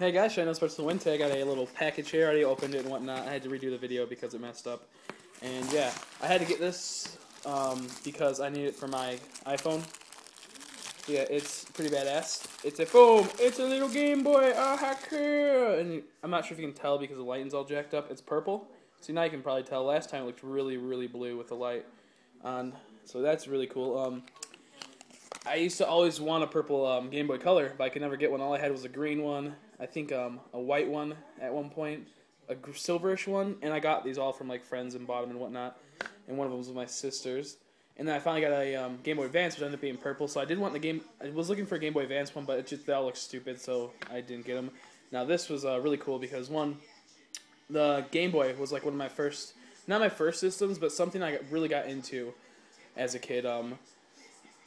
Hey guys, Shine Sports to win today. I got a little package here. I already opened it and whatnot. I had to redo the video because it messed up. And yeah, I had to get this because I need it for my iPhone. Yeah, it's pretty badass. It's a little Game Boy. Ah, heck yeah. And I'm not sure if you can tell because the lighting's all jacked up. It's purple. See, now you can probably tell. Last time it looked really, really blue with the light on. So that's really cool. I used to always want a purple Game Boy Color, but I could never get one. All I had was a green one, I think a white one at one point, a silverish one, and I got these all from like friends and bought them and whatnot, and one of them was with my sister's. And then I finally got a Game Boy Advance, which ended up being purple, so I did want I was looking for a Game Boy Advance one, but they all looked stupid, so I didn't get them. Now this was really cool because, one, the Game Boy was like one of my first, not my first systems, but something I really got into as a kid.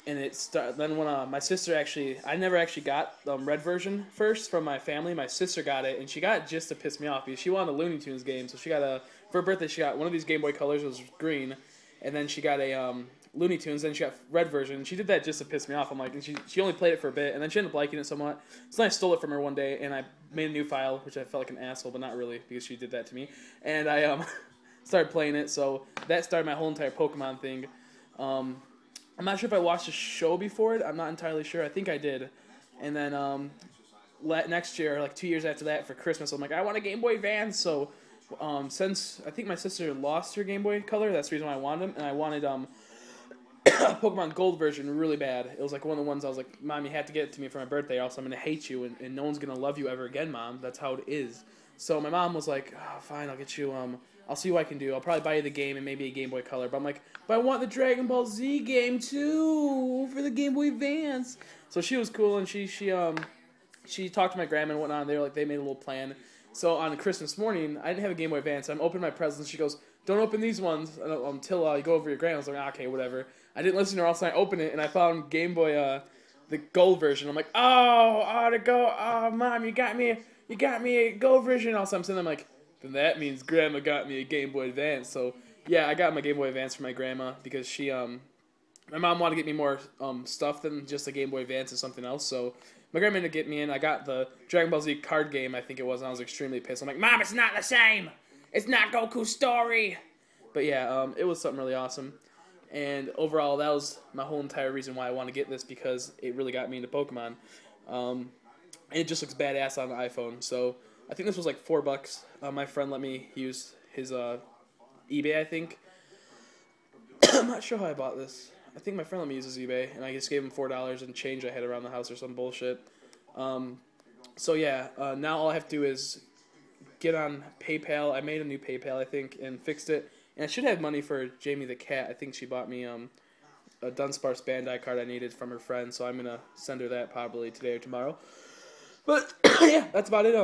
And then when my sister I never actually got the red version first from my family. My sister got it, and she got it just to piss me off because she wanted a Looney Tunes game. So for her birthday, she got one of these Game Boy Colors. It was green, and then she got a Looney Tunes. Then she got red version. And she did that just to piss me off. I'm like, and she only played it for a bit, and then she ended up liking it somewhat. So then I stole it from her one day, and I made a new file, which I felt like an asshole, but not really because she did that to me. And I started playing it. So that started my whole entire Pokemon thing. I'm not sure if I watched a show before it. I'm not entirely sure. I think I did. And then next year, like 2 years after that, for Christmas, I'm like, I want a Game Boy Advance. So since I think my sister lost her Game Boy Color, that's the reason why I wanted them. And I wanted Pokemon Gold version really bad. It was like one of the ones I was like, Mom, you have to get it to me for my birthday, or else I'm going to hate you, and no one's going to love you ever again, Mom. That's how it is. So my mom was like, oh, fine, I'll get you, I'll see what I can do. I'll probably buy you the game and maybe a Game Boy Color. But I'm like, but I want the Dragon Ball Z game too for the Game Boy Advance. So she was cool, and she talked to my grandma and whatnot. And they made a little plan. So on Christmas morning, I didn't have a Game Boy Advance. I'm opening my presents. She goes, "Don't open these ones until you go over your grandma." I was like, okay, whatever. I didn't listen to her. Also, I opened it and I found Game Boy the gold version. I'm like, Mom, you got me a gold version. Also, I'm sitting there, I'm like, then that means Grandma got me a Game Boy Advance. So yeah, I got my Game Boy Advance for my grandma because my mom wanted to get me more stuff than just a Game Boy Advance and something else. So my grandma ended up getting me in. I got the Dragon Ball Z card game, I think it was, and I was extremely pissed. I'm like, Mom, it's not the same. It's not Goku's story. But yeah, it was something really awesome. And overall, that was my whole entire reason why I wanted to get this, because it really got me into Pokemon. And it just looks badass on the iPhone. So I think this was like $4. My friend let me use his eBay, I think. I'm not sure how I bought this. I think my friend let me use his eBay, and I just gave him $4 and change I had around the house or some bullshit. So yeah, now all I have to do is get on PayPal. I made a new PayPal, I think, and fixed it. And I should have money for Jamie the cat. I think she bought me a Dunsparce Bandai card I needed from her friend, so I'm going to send her that probably today or tomorrow. But yeah, that's about it.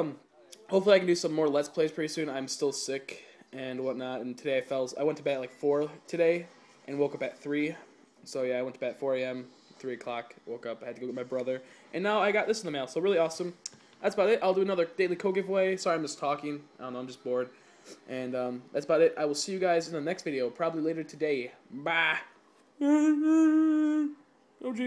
Hopefully I can do some more Let's Plays pretty soon. I'm still sick and whatnot, and today I went to bed at like 4 today and woke up at 3. So yeah, I went to bed at 4 a.m., 3 o'clock, woke up, I had to go get my brother, and now I got this in the mail, so really awesome. That's about it. I'll do another daily code giveaway. Sorry, I'm just talking. I don't know, I'm just bored. And that's about it. I will see you guys in the next video, probably later today. Bye. Oh, jeez.